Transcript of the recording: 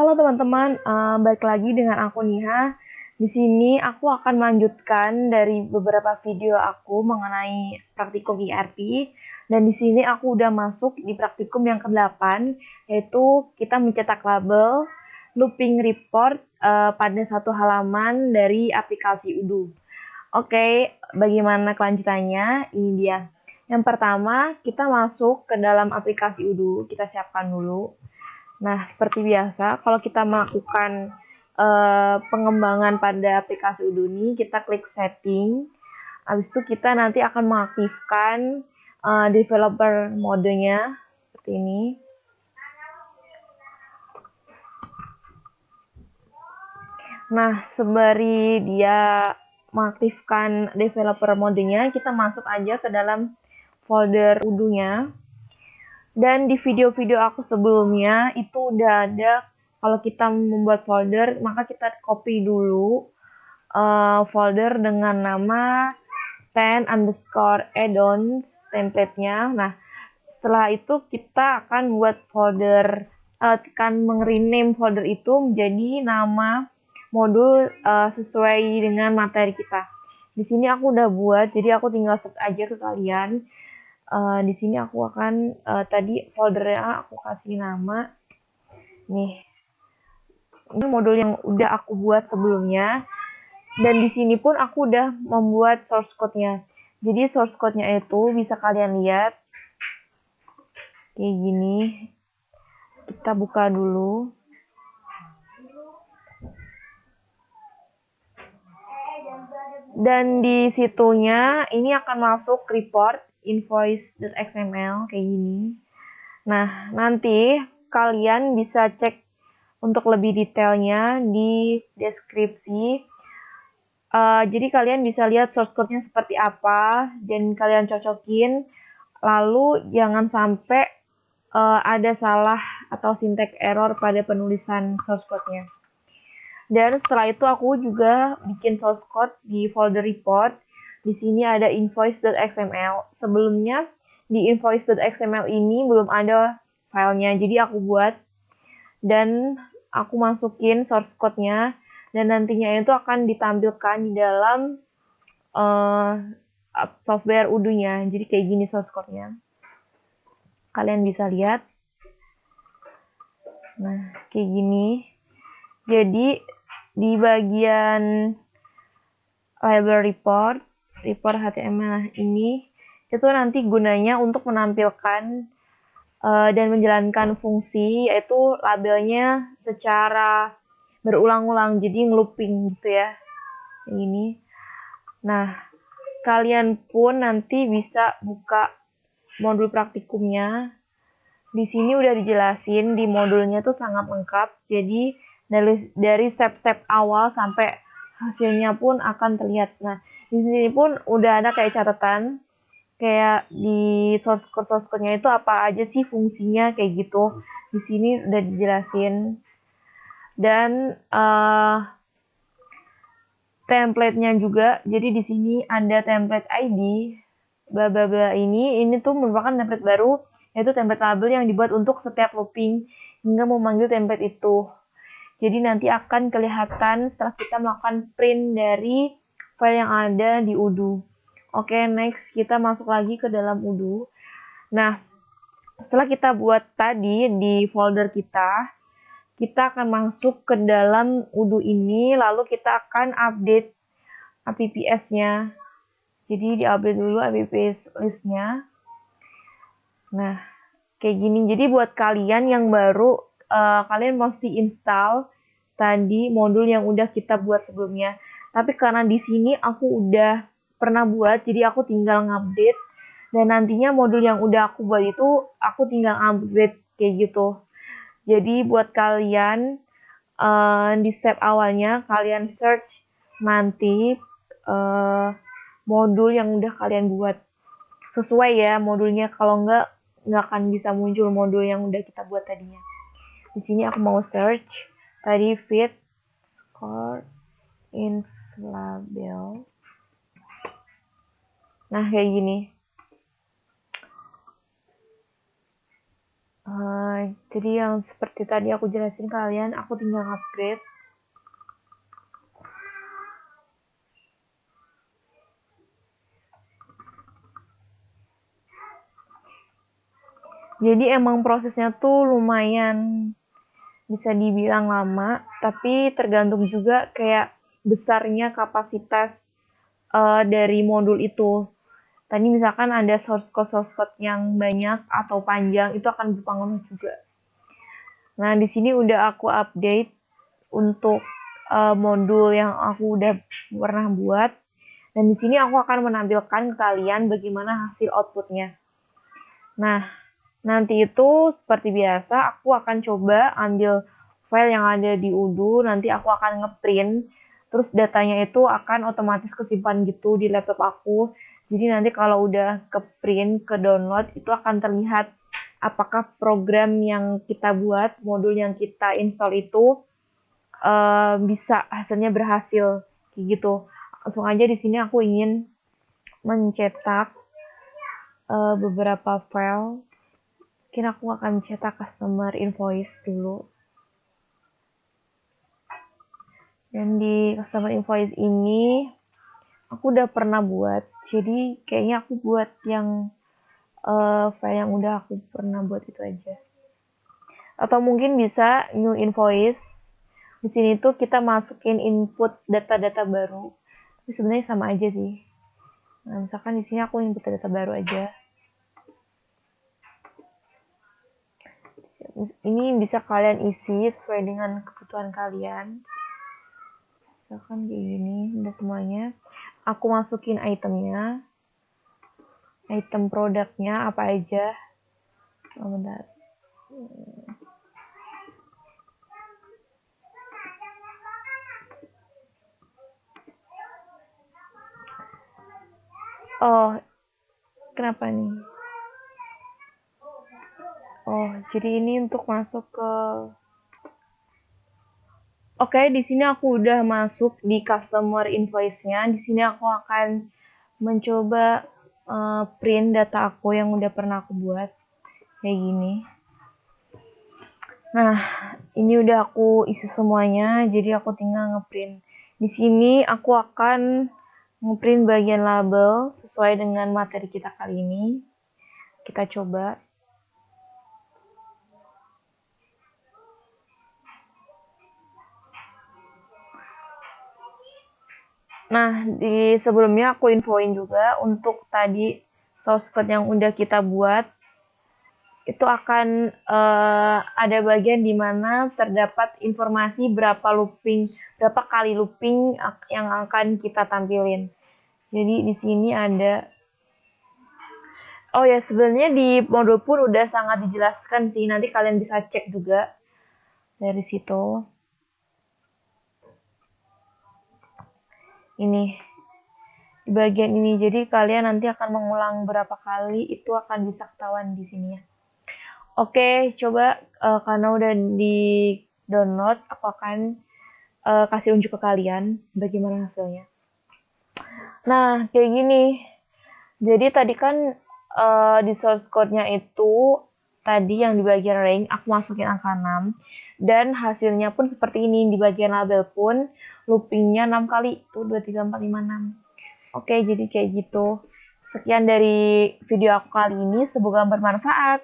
Halo teman-teman, balik lagi dengan aku Niha. Di sini aku akan melanjutkan dari beberapa video aku mengenai praktikum ERP. Dan di sini aku udah masuk di praktikum yang ke-8, yaitu kita mencetak label, looping report pada satu halaman dari aplikasi Udo. Oke, bagaimana kelanjutannya? Ini dia. Yang pertama, kita masuk ke dalam aplikasi Udo. Kita siapkan dulu. Nah, seperti biasa, kalau kita melakukan pengembangan pada aplikasi Udemy, kita klik setting. Habis itu kita nanti akan mengaktifkan developer modenya seperti ini. Nah, sembari dia mengaktifkan developer modenya, kita masuk aja ke dalam folder Udo-nya. Dan di video-video aku sebelumnya itu udah ada, kalau kita membuat folder, maka kita copy dulu folder dengan nama 10 underscore add-ons template-nya. Nah, setelah itu kita akan buat folder, akan rename folder itu menjadi nama modul sesuai dengan materi kita. Di sini aku udah buat, jadi aku tinggal set aja ke kalian. Di sini aku akan tadi foldernya aku kasih nama nih. Ini modul yang udah aku buat sebelumnya. Dan di sini pun aku udah membuat source code-nya. Jadi source code-nya itu bisa kalian lihat kayak gini. Kita buka dulu. Dan di situnya ini akan masuk report invoice.xml kayak gini. Nah, nanti kalian bisa cek untuk lebih detailnya di deskripsi. Jadi kalian bisa lihat source code-nya seperti apa dan kalian cocokin. Lalu jangan sampai ada salah atau syntax error pada penulisan source code-nya. Dan setelah itu aku juga bikin source code di folder report. Di sini ada invoice.xml. Sebelumnya di invoice.xml ini belum ada filenya, jadi aku buat dan aku masukin source code-nya dan nantinya itu akan ditampilkan di dalam software Udo-nya. Jadi kayak gini source code-nya. Kalian bisa lihat. Nah, kayak gini. Jadi di bagian label report HTML ini itu nanti gunanya untuk menampilkan dan menjalankan fungsi, yaitu labelnya secara berulang-ulang, jadi ngelooping gitu ya ini. Nah, kalian pun nanti bisa buka modul praktikumnya. Di sini udah dijelasin, di modulnya tuh sangat lengkap, jadi dari step-step awal sampai hasilnya pun akan terlihat. Nah, di sini pun udah ada kayak catatan, kayak di source code-nya itu apa aja sih fungsinya kayak gitu. Di sini udah dijelasin. Dan template-nya juga. Jadi di sini ada template ID bla bla bla ini tuh merupakan template baru, yaitu template label yang dibuat untuk setiap looping hingga memanggil template itu. Jadi nanti akan kelihatan setelah kita melakukan print dari file yang ada di Udo. Oke, next kita masuk lagi ke dalam Udo. Nah, setelah kita buat tadi di folder kita akan masuk ke dalam Udo ini, lalu kita akan update apps-nya. Jadi di-update dulu apps list-nya. Nah, kayak gini. Jadi buat kalian yang baru, kalian mesti install tadi modul yang udah kita buat sebelumnya. Tapi karena di sini aku udah pernah buat, jadi aku tinggal ngupdate. Dan nantinya modul yang udah aku buat itu, aku tinggal upgrade kayak gitu. Jadi buat kalian, di step awalnya, kalian search nanti modul yang udah kalian buat. Sesuai ya modulnya, kalau nggak akan bisa muncul modul yang udah kita buat tadinya. Di sini aku mau search tadi fit score inflabel. Nah, kayak gini. Jadi yang seperti tadi aku jelasin kalian, aku tinggal upgrade. Jadi emang prosesnya tuh lumayan bisa dibilang lama, tapi tergantung juga kayak besarnya kapasitas dari modul itu. Tadi misalkan ada source code yang banyak atau panjang, itu akan berpengaruh juga. Nah, di sini udah aku update untuk modul yang aku udah pernah buat. Dan di sini aku akan menampilkan ke kalian bagaimana hasil outputnya. Nah, nanti itu seperti biasa, aku akan coba ambil file yang ada di Udo, nanti aku akan ngeprint, terus datanya itu akan otomatis kesimpan gitu di laptop aku. Jadi nanti kalau udah ke print, ke download, itu akan terlihat apakah program yang kita buat, modul yang kita install itu bisa hasilnya berhasil kayak gitu. Langsung aja di sini aku ingin mencetak beberapa file. Mungkin aku akan cetak customer invoice dulu. Dan di customer invoice ini aku udah pernah buat. Jadi kayaknya aku buat yang file yang udah aku pernah buat itu aja. Atau mungkin bisa new invoice. Di sini tuh kita masukin input data-data baru. Tapi sebenarnya sama aja sih. Nah, misalkan di sini aku input data baru aja. Ini bisa kalian isi sesuai dengan kebutuhan kalian. Misalkan kayak gini, udah semuanya. Aku masukin itemnya. Item produknya apa aja. Oh, bentar. Oh, kenapa nih? Oh, jadi ini untuk masuk ke Oke, di sini aku udah masuk di customer invoice-nya. Di sini aku akan mencoba print data aku yang udah pernah aku buat. Kayak gini. Nah, ini udah aku isi semuanya, jadi aku tinggal ngeprint. Di sini aku akan ngeprint bagian label sesuai dengan materi kita kali ini. Kita coba. Nah, di sebelumnya aku infoin juga untuk tadi source code yang udah kita buat, itu akan ada bagian di mana terdapat informasi berapa kali looping yang akan kita tampilin. Jadi di sini ada Oh ya, sebenarnya di modul pun udah sangat dijelaskan sih. Nanti kalian bisa cek juga dari situ. Ini di bagian ini. Jadi kalian nanti akan mengulang berapa kali itu akan bisa ketahuan di sini ya. Oke, coba karena udah di download, aku akan kasih unjuk ke kalian bagaimana hasilnya. Nah, kayak gini. Jadi tadi kan di source code-nya itu tadi yang di bagian range aku masukin angka 6 dan hasilnya pun seperti ini. Di bagian label pun loopingnya 6 kali, itu 2, 3, 4, 5, 6. Oke, jadi kayak gitu. Sekian dari video aku kali ini, semoga bermanfaat.